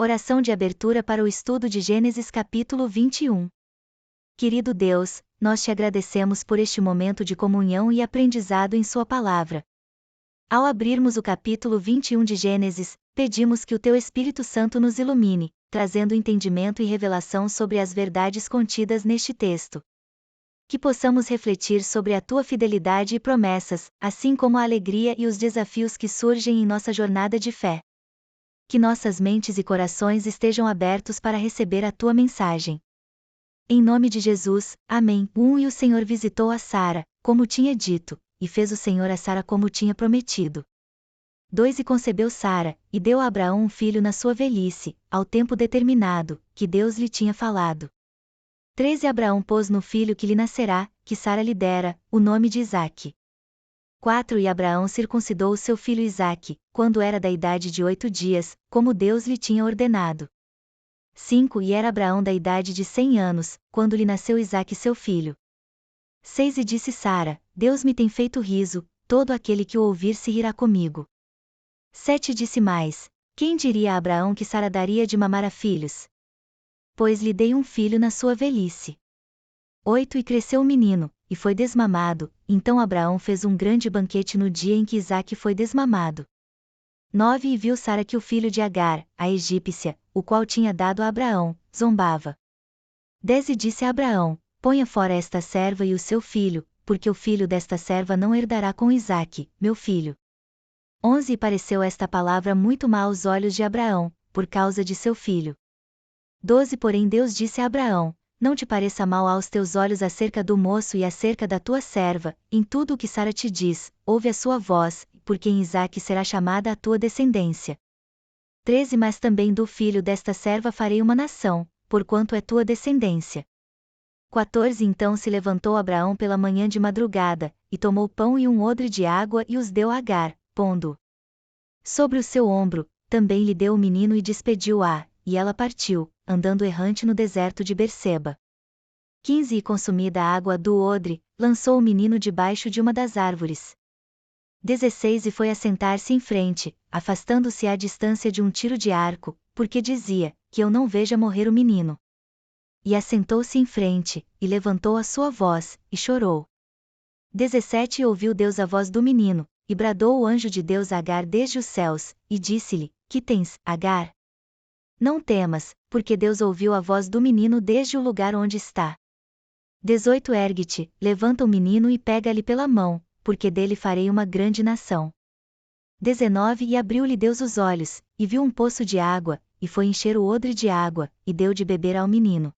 Oração de abertura para o estudo de Gênesis capítulo 21. Querido Deus, nós te agradecemos por este momento de comunhão e aprendizado em Sua palavra. Ao abrirmos o capítulo 21 de Gênesis, pedimos que o Teu Espírito Santo nos ilumine, trazendo entendimento e revelação sobre as verdades contidas neste texto. Que possamos refletir sobre a Tua fidelidade e promessas, assim como a alegria e os desafios que surgem em nossa jornada de fé. Que nossas mentes e corações estejam abertos para receber a Tua mensagem. Em nome de Jesus, amém. E o Senhor visitou a Sara, como tinha dito, e fez o Senhor a Sara como tinha prometido. 2 E concebeu Sara, e deu a Abraão um filho na sua velhice, ao tempo determinado, que Deus lhe tinha falado. 3 E Abraão pôs no filho que lhe nascerá, que Sara lhe dera, o nome de Isaque. 4 E Abraão circuncidou o seu filho Isaque, quando era da idade de 8 dias, como Deus lhe tinha ordenado. 5 E era Abraão da idade de 100 anos, quando lhe nasceu Isaque seu filho. 6 E disse Sara: Deus me tem feito riso, todo aquele que o ouvir se rirá comigo. 7 Disse mais: Quem diria a Abraão que Sara daria de mamar a filhos? Pois lhe dei um filho na sua velhice. 8 E cresceu o menino, e foi desmamado, então Abraão fez um grande banquete no dia em que Isaque foi desmamado. 9 E viu Sara que o filho de Agar, a egípcia, o qual tinha dado a Abraão, zombava. 10 E disse a Abraão: Ponha fora esta serva e o seu filho, porque o filho desta serva não herdará com Isaque, meu filho. 11 E pareceu esta palavra muito má aos olhos de Abraão, por causa de seu filho. 12 Porém Deus disse a Abraão: Não te pareça mal aos teus olhos acerca do moço e acerca da tua serva, em tudo o que Sara te diz, ouve a sua voz, porque em Isaque será chamada a tua descendência. 13 Mas também do filho desta serva farei uma nação, porquanto é tua descendência. 14 Então se levantou Abraão pela manhã de madrugada, e tomou pão e um odre de água e os deu a Agar, pondo sobre o seu ombro, também lhe deu o menino e despediu-a, e ela partiu, andando errante no deserto de Berseba. 15 E consumida a água do odre, lançou o menino debaixo de uma das árvores. 16 E foi assentar-se em frente, afastando-se à distância de um tiro de arco, porque dizia: Que eu não veja morrer o menino. E assentou-se em frente, e levantou a sua voz, e chorou. 17 E ouviu Deus a voz do menino, e bradou o anjo de Deus a Agar desde os céus, e disse-lhe: Que tens, Agar? Não temas, porque Deus ouviu a voz do menino desde o lugar onde está. 18 Ergue-te, levanta o menino e pega-lhe pela mão, porque dele farei uma grande nação. 19 E abriu-lhe Deus os olhos, e viu um poço de água, e foi encher o odre de água, e deu de beber ao menino.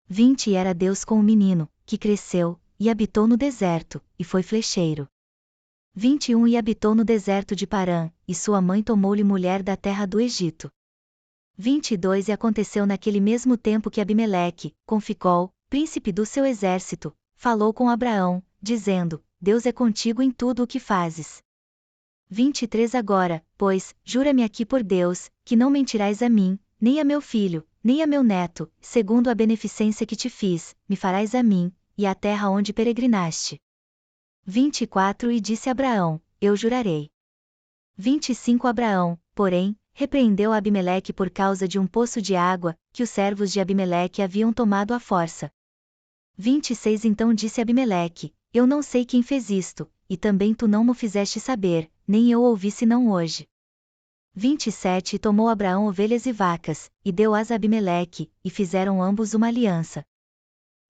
20 E era Deus com o menino, que cresceu, e habitou no deserto, e foi flecheiro. 21 E habitou no deserto de Parã, e sua mãe tomou-lhe mulher da terra do Egito. 22 E aconteceu naquele mesmo tempo que Abimeleque, com Ficol, príncipe do seu exército, falou com Abraão, dizendo: Deus é contigo em tudo o que fazes. 23 Agora, pois, jura-me aqui por Deus, que não mentirás a mim, nem a meu filho, nem a meu neto, segundo a beneficência que te fiz, me farás a mim, e à terra onde peregrinaste. 24 E disse Abraão: Eu jurarei. 25 Abraão, porém, repreendeu a Abimeleque por causa de um poço de água, que os servos de Abimeleque haviam tomado à força. 26 Então disse Abimeleque: Eu não sei quem fez isto, e também tu não mo fizeste saber, nem eu ouvi senão hoje. 27 E tomou Abraão ovelhas e vacas, e deu-as a Abimeleque, e fizeram ambos uma aliança.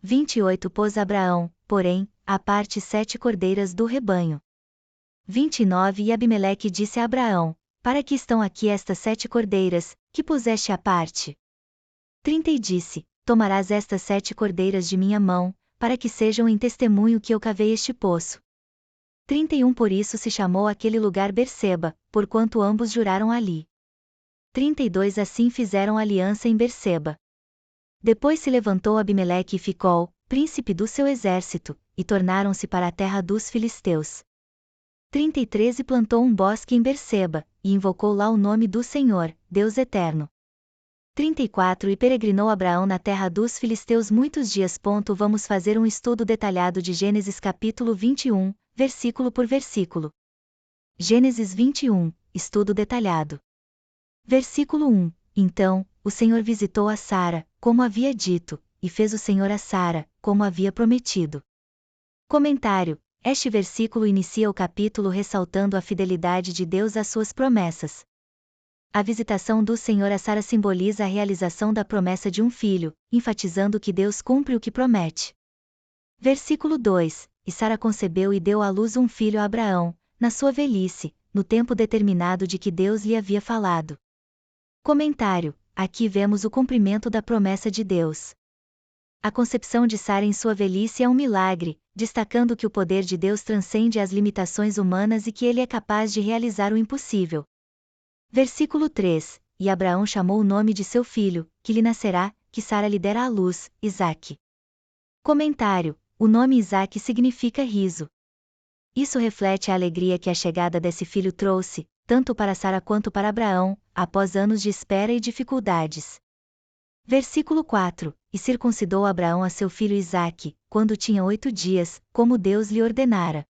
28 Pôs Abraão, porém, à parte 7 cordeiras do rebanho. 29 E Abimeleque disse a Abraão: Para que estão aqui estas 7 cordeiras, que puseste à parte? 30 E disse: Tomarás estas 7 cordeiras de minha mão, para que sejam em testemunho que eu cavei este poço. 31 Por isso se chamou aquele lugar Berseba, porquanto ambos juraram ali. 32 Assim fizeram aliança em Berseba. Depois se levantou Abimeleque e Ficol, príncipe do seu exército, e tornaram-se para a terra dos filisteus. 33 E plantou um bosque em Berseba, e invocou lá o nome do Senhor, Deus eterno. 34 E peregrinou Abraão na terra dos filisteus muitos dias. Vamos fazer um estudo detalhado de Gênesis capítulo 21, versículo por versículo. Gênesis 21, estudo detalhado. Versículo 1. Então, o Senhor visitou a Sara, como havia dito, e fez o Senhor a Sara, como havia prometido. Comentário: este versículo inicia o capítulo ressaltando a fidelidade de Deus às suas promessas. A visitação do Senhor a Sara simboliza a realização da promessa de um filho, enfatizando que Deus cumpre o que promete. Versículo 2: E Sara concebeu e deu à luz um filho a Abraão, na sua velhice, no tempo determinado de que Deus lhe havia falado. Comentário: aqui vemos o cumprimento da promessa de Deus. A concepção de Sara em sua velhice é um milagre, destacando que o poder de Deus transcende as limitações humanas e que ele é capaz de realizar o impossível. Versículo 3: E Abraão chamou o nome de seu filho, que lhe nascerá, que Sara lhe dera à luz, Isaque. Comentário: o nome Isaque significa riso. Isso reflete a alegria que a chegada desse filho trouxe, tanto para Sara quanto para Abraão, após anos de espera e dificuldades. Versículo 4: E circuncidou Abraão a seu filho Isaque, quando tinha 8 dias, como Deus lhe ordenara.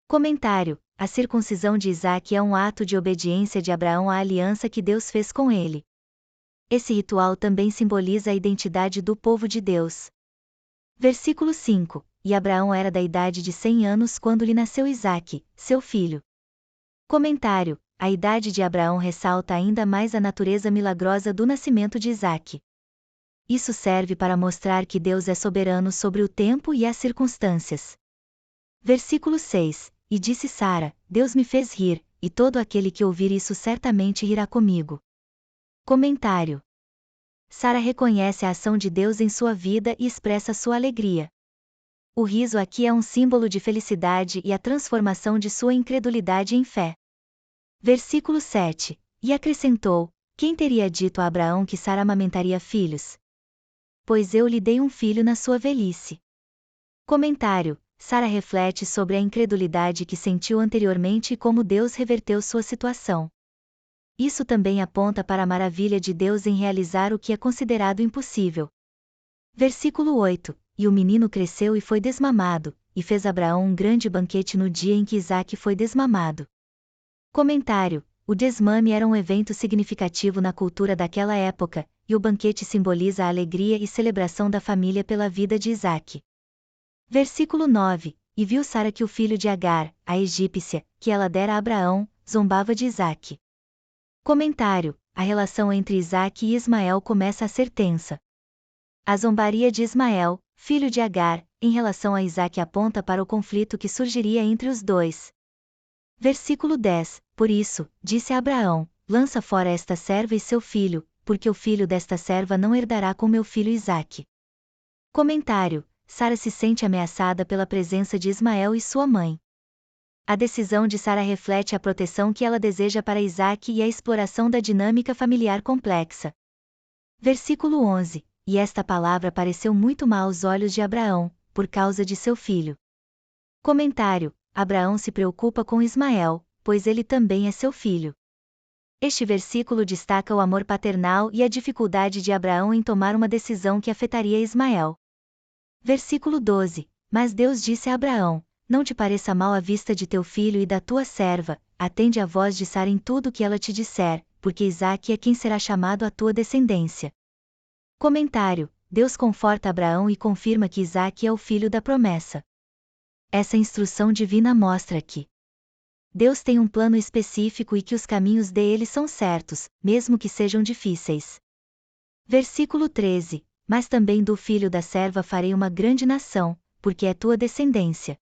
Comentário: a circuncisão de Isaque é um ato de obediência de Abraão à aliança que Deus fez com ele. Esse ritual também simboliza a identidade do povo de Deus. Versículo 5: E Abraão era da idade de 100 anos quando lhe nasceu Isaque, seu filho. Comentário: a idade de Abraão ressalta ainda mais a natureza milagrosa do nascimento de Isaque. Isso serve para mostrar que Deus é soberano sobre o tempo e as circunstâncias. Versículo 6: E disse Sara: Deus me fez rir, e todo aquele que ouvir isso certamente rirá comigo. Comentário: Sara reconhece a ação de Deus em sua vida e expressa sua alegria. O riso aqui é um símbolo de felicidade e a transformação de sua incredulidade em fé. Versículo 7: E acrescentou: Quem teria dito a Abraão que Sara amamentaria filhos? Pois eu lhe dei um filho na sua velhice. Comentário: Sara reflete sobre a incredulidade que sentiu anteriormente e como Deus reverteu sua situação. Isso também aponta para a maravilha de Deus em realizar o que é considerado impossível. Versículo 8: E o menino cresceu e foi desmamado, e fez Abraão um grande banquete no dia em que Isaque foi desmamado. Comentário: o desmame era um evento significativo na cultura daquela época, e o banquete simboliza a alegria e celebração da família pela vida de Isaque. Versículo 9: E viu Sara que o filho de Agar, a egípcia, que ela dera a Abraão, zombava de Isaque. Comentário: a relação entre Isaque e Ismael começa a ser tensa. A zombaria de Ismael, filho de Agar, em relação a Isaque aponta para o conflito que surgiria entre os dois. Versículo 10: Por isso, disse a Abraão: Lança fora esta serva e seu filho, porque o filho desta serva não herdará com meu filho Isaque. Comentário: Sara se sente ameaçada pela presença de Ismael e sua mãe. A decisão de Sara reflete a proteção que ela deseja para Isaque e a exploração da dinâmica familiar complexa. Versículo 11: E esta palavra pareceu muito má aos olhos de Abraão, por causa de seu filho. Comentário: Abraão se preocupa com Ismael, pois ele também é seu filho. Este versículo destaca o amor paternal e a dificuldade de Abraão em tomar uma decisão que afetaria Ismael. Versículo 12: Mas Deus disse a Abraão: Não te pareça mal a vista de teu filho e da tua serva, atende à voz de Sara em tudo que ela te disser, porque Isaque é quem será chamado a tua descendência. Comentário: Deus conforta Abraão e confirma que Isaque é o filho da promessa. Essa instrução divina mostra que Deus tem um plano específico e que os caminhos dele são certos, mesmo que sejam difíceis. Versículo 13: Mas também do filho da serva farei uma grande nação, porque é tua descendência.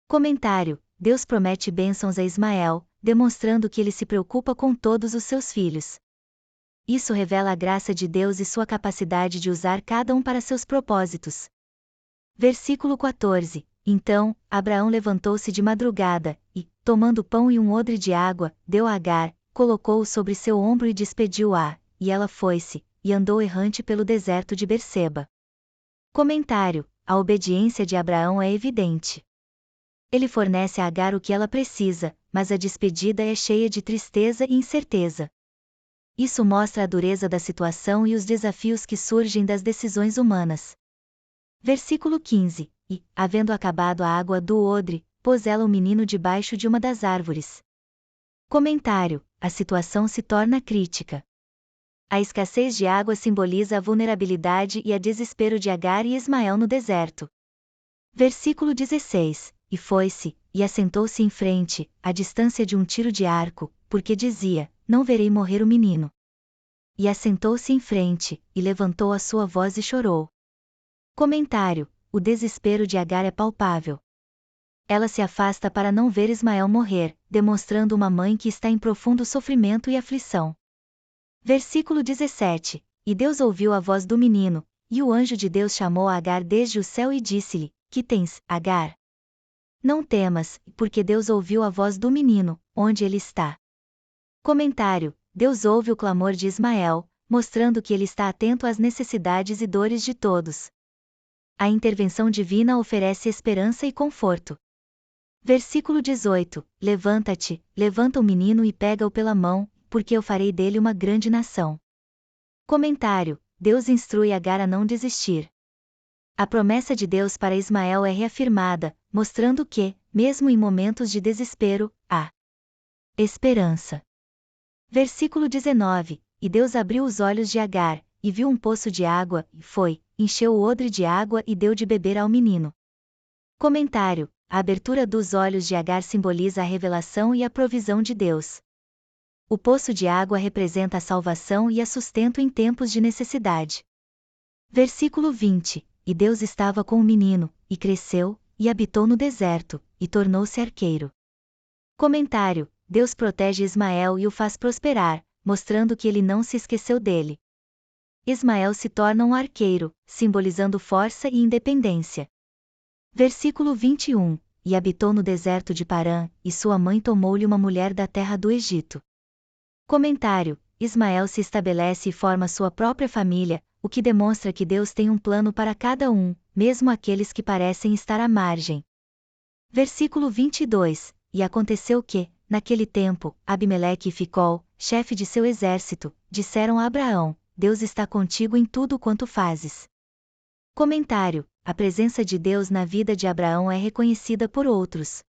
Comentário: Deus promete bênçãos a Ismael, demonstrando que ele se preocupa com todos os seus filhos. Isso revela a graça de Deus e sua capacidade de usar cada um para seus propósitos. Versículo 14: Então, Abraão levantou-se de madrugada, e, tomando pão e um odre de água, deu a Agar, colocou-o sobre seu ombro e despediu-a, e ela foi-se, e andou errante pelo deserto de Berseba. Comentário: a obediência de Abraão é evidente. Ele fornece a Agar o que ela precisa, mas a despedida é cheia de tristeza e incerteza. Isso mostra a dureza da situação e os desafios que surgem das decisões humanas. Versículo 15: E, havendo acabado a água do odre, pôs ela o menino debaixo de uma das árvores. Comentário: a situação se torna crítica. A escassez de água simboliza a vulnerabilidade e a desespero de Agar e Ismael no deserto. Versículo 16: E foi-se, e assentou-se em frente, à distância de um tiro de arco, porque dizia: Não verei morrer o menino. E assentou-se em frente, e levantou a sua voz e chorou. Comentário: O desespero de Agar é palpável. Ela se afasta para não ver Ismael morrer, demonstrando uma mãe que está em profundo sofrimento e aflição. Versículo 17: E Deus ouviu a voz do menino, e o anjo de Deus chamou a Agar desde o céu e disse-lhe: Que tens, Agar? Não temas, porque Deus ouviu a voz do menino, onde ele está. Comentário: Deus ouve o clamor de Ismael, mostrando que ele está atento às necessidades e dores de todos. A intervenção divina oferece esperança e conforto. Versículo 18: Levanta-te, levanta o menino e pega-o pela mão, porque eu farei dele uma grande nação. Comentário: Deus instrui Agar a não desistir. A promessa de Deus para Ismael é reafirmada, mostrando que, mesmo em momentos de desespero, há esperança. Versículo 19: E Deus abriu os olhos de Agar, e viu um poço de água, e foi, encheu o odre de água e deu de beber ao menino. Comentário: A abertura dos olhos de Agar simboliza a revelação e a provisão de Deus. O poço de água representa a salvação e a sustento em tempos de necessidade. Versículo 20: E Deus estava com o menino, e cresceu, e habitou no deserto, e tornou-se arqueiro. Comentário: Deus protege Ismael e o faz prosperar, mostrando que ele não se esqueceu dele. Ismael se torna um arqueiro, simbolizando força e independência. Versículo 21: E habitou no deserto de Parã, e sua mãe tomou-lhe uma mulher da terra do Egito. Comentário: Ismael se estabelece e forma sua própria família, o que demonstra que Deus tem um plano para cada um, mesmo aqueles que parecem estar à margem. Versículo 22: E aconteceu que, naquele tempo, Abimeleque e Ficol, chefe de seu exército, disseram a Abraão: Deus está contigo em tudo quanto fazes. Comentário: A presença de Deus na vida de Abraão é reconhecida por outros.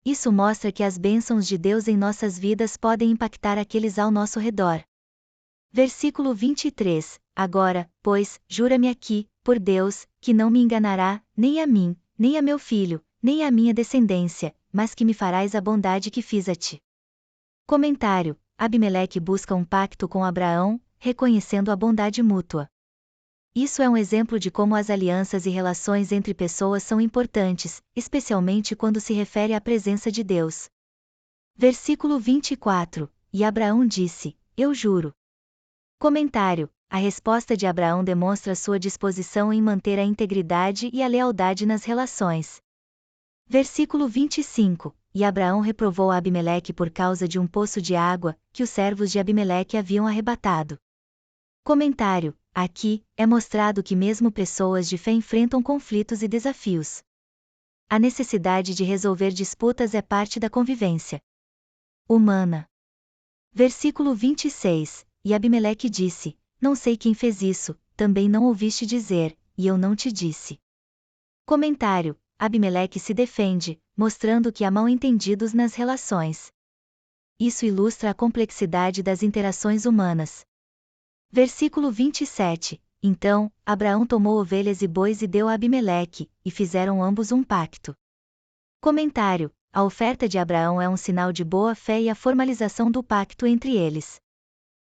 Isso mostra que as bênçãos de Deus em nossas vidas podem impactar aqueles ao nosso redor. Versículo 23: Agora, pois, jura-me aqui, por Deus, que não me enganará, nem a mim, nem a meu filho, nem a minha descendência, mas que me farás a bondade que fiz a ti. Comentário: Abimeleque busca um pacto com Abraão, reconhecendo a bondade mútua. Isso é um exemplo de como as alianças e relações entre pessoas são importantes, especialmente quando se refere à presença de Deus. Versículo 24: E Abraão disse: Eu juro. Comentário: A resposta de Abraão demonstra sua disposição em manter a integridade e a lealdade nas relações. Versículo 25: E Abraão reprovou a Abimeleque por causa de um poço de água, que os servos de Abimeleque haviam arrebatado. Comentário: Aqui, é mostrado que mesmo pessoas de fé enfrentam conflitos e desafios. A necessidade de resolver disputas é parte da convivência humana. Versículo 26: E Abimeleque disse: Não sei quem fez isso, também não ouviste dizer, e eu não te disse. Comentário: Abimeleque se defende, mostrando que há mal-entendidos nas relações. Isso ilustra a complexidade das interações humanas. Versículo 27: Então, Abraão tomou ovelhas e bois e deu a Abimeleque, e fizeram ambos um pacto. Comentário: A oferta de Abraão é um sinal de boa fé e a formalização do pacto entre eles.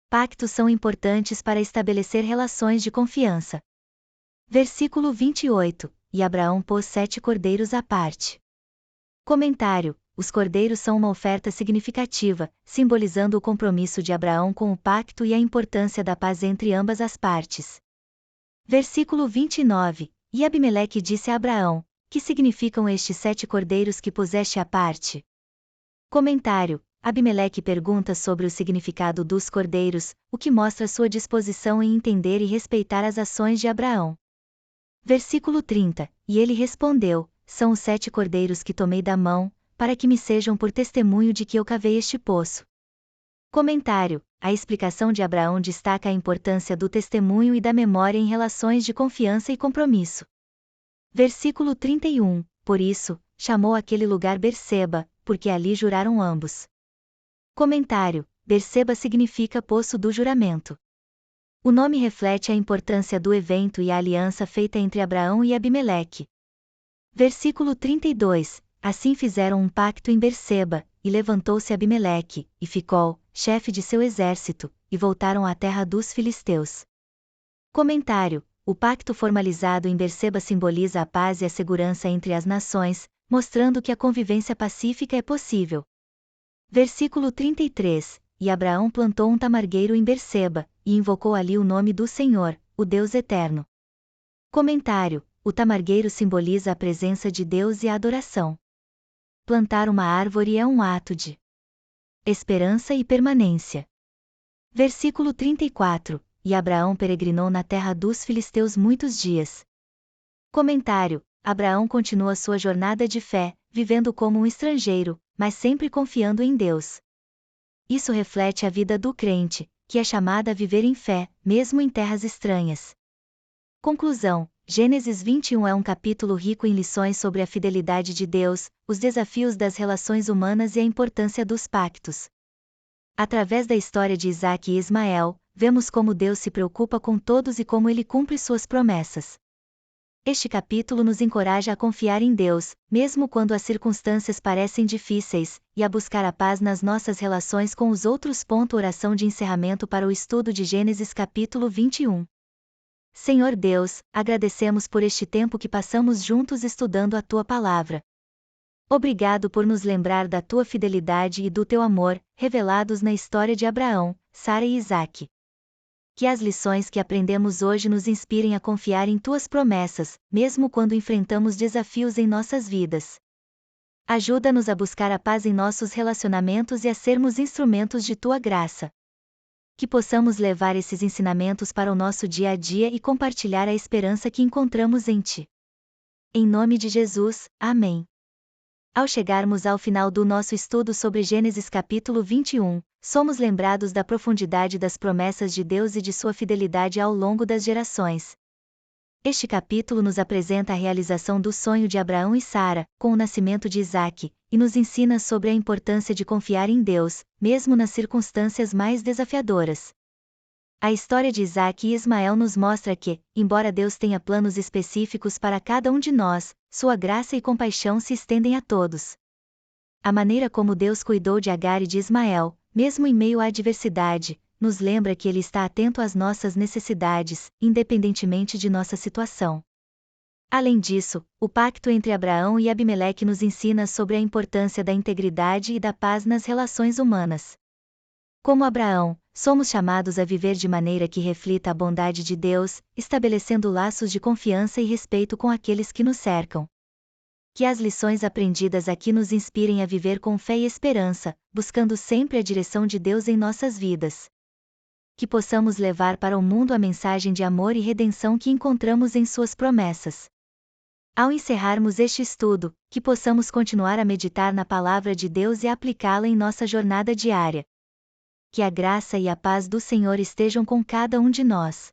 Pactos são importantes para estabelecer relações de confiança. Versículo 28: E Abraão pôs 7 cordeiros à parte. Comentário: Os cordeiros são uma oferta significativa, simbolizando o compromisso de Abraão com o pacto e a importância da paz entre ambas as partes. Versículo 29: E Abimeleque disse a Abraão: Que significam estes 7 cordeiros que puseste à parte? Comentário: Abimeleque pergunta sobre o significado dos cordeiros, o que mostra sua disposição em entender e respeitar as ações de Abraão. Versículo 30: E ele respondeu: São os 7 cordeiros que tomei da mão, para que me sejam por testemunho de que eu cavei este poço. Comentário: A explicação de Abraão destaca a importância do testemunho e da memória em relações de confiança e compromisso. Versículo 31: Por isso, chamou aquele lugar Berseba, porque ali juraram ambos. Comentário: Berseba significa poço do juramento. O nome reflete a importância do evento e a aliança feita entre Abraão e Abimeleque. Versículo 32. Assim fizeram um pacto em Berseba, e levantou-se Abimeleque, e Ficol, chefe de seu exército, e voltaram à terra dos filisteus. Comentário: o pacto formalizado em Berseba simboliza a paz e a segurança entre as nações, mostrando que a convivência pacífica é possível. Versículo 33. E Abraão plantou um tamargueiro em Berseba, e invocou ali o nome do Senhor, o Deus Eterno. Comentário: o tamargueiro simboliza a presença de Deus e a adoração. Plantar uma árvore é um ato de esperança e permanência. Versículo 34. E Abraão peregrinou na terra dos filisteus muitos dias. Comentário: Abraão continua sua jornada de fé, vivendo como um estrangeiro, mas sempre confiando em Deus. Isso reflete a vida do crente, que é chamada a viver em fé, mesmo em terras estranhas. Conclusão: Gênesis 21 é um capítulo rico em lições sobre a fidelidade de Deus, os desafios das relações humanas e a importância dos pactos. Através da história de Isaque e Ismael, vemos como Deus se preocupa com todos e como ele cumpre suas promessas. Este capítulo nos encoraja a confiar em Deus, mesmo quando as circunstâncias parecem difíceis, e a buscar a paz nas nossas relações com os outros. Oração de encerramento para o estudo de Gênesis capítulo 21. Senhor Deus, agradecemos por este tempo que passamos juntos estudando a Tua Palavra. Obrigado por nos lembrar da Tua fidelidade e do Teu amor, revelados na história de Abraão, Sara e Isaque. Que as lições que aprendemos hoje nos inspirem a confiar em Tuas promessas, mesmo quando enfrentamos desafios em nossas vidas. Ajuda-nos a buscar a paz em nossos relacionamentos e a sermos instrumentos de Tua graça. Que possamos levar esses ensinamentos para o nosso dia a dia e compartilhar a esperança que encontramos em Ti. Em nome de Jesus, amém. Ao chegarmos ao final do nosso estudo sobre Gênesis capítulo 21, somos lembrados da profundidade das promessas de Deus e de sua fidelidade ao longo das gerações. Este capítulo nos apresenta a realização do sonho de Abraão e Sara, com o nascimento de Isaque, e nos ensina sobre a importância de confiar em Deus, mesmo nas circunstâncias mais desafiadoras. A história de Isaque e Ismael nos mostra que, embora Deus tenha planos específicos para cada um de nós, sua graça e compaixão se estendem a todos. A maneira como Deus cuidou de Agar e de Ismael, mesmo em meio à adversidade, nos lembra que Ele está atento às nossas necessidades, independentemente de nossa situação. Além disso, o pacto entre Abraão e Abimeleque nos ensina sobre a importância da integridade e da paz nas relações humanas. Como Abraão, somos chamados a viver de maneira que reflita a bondade de Deus, estabelecendo laços de confiança e respeito com aqueles que nos cercam. Que as lições aprendidas aqui nos inspirem a viver com fé e esperança, buscando sempre a direção de Deus em nossas vidas. Que possamos levar para o mundo a mensagem de amor e redenção que encontramos em Suas promessas. Ao encerrarmos este estudo, que possamos continuar a meditar na Palavra de Deus e aplicá-la em nossa jornada diária. Que a graça e a paz do Senhor estejam com cada um de nós.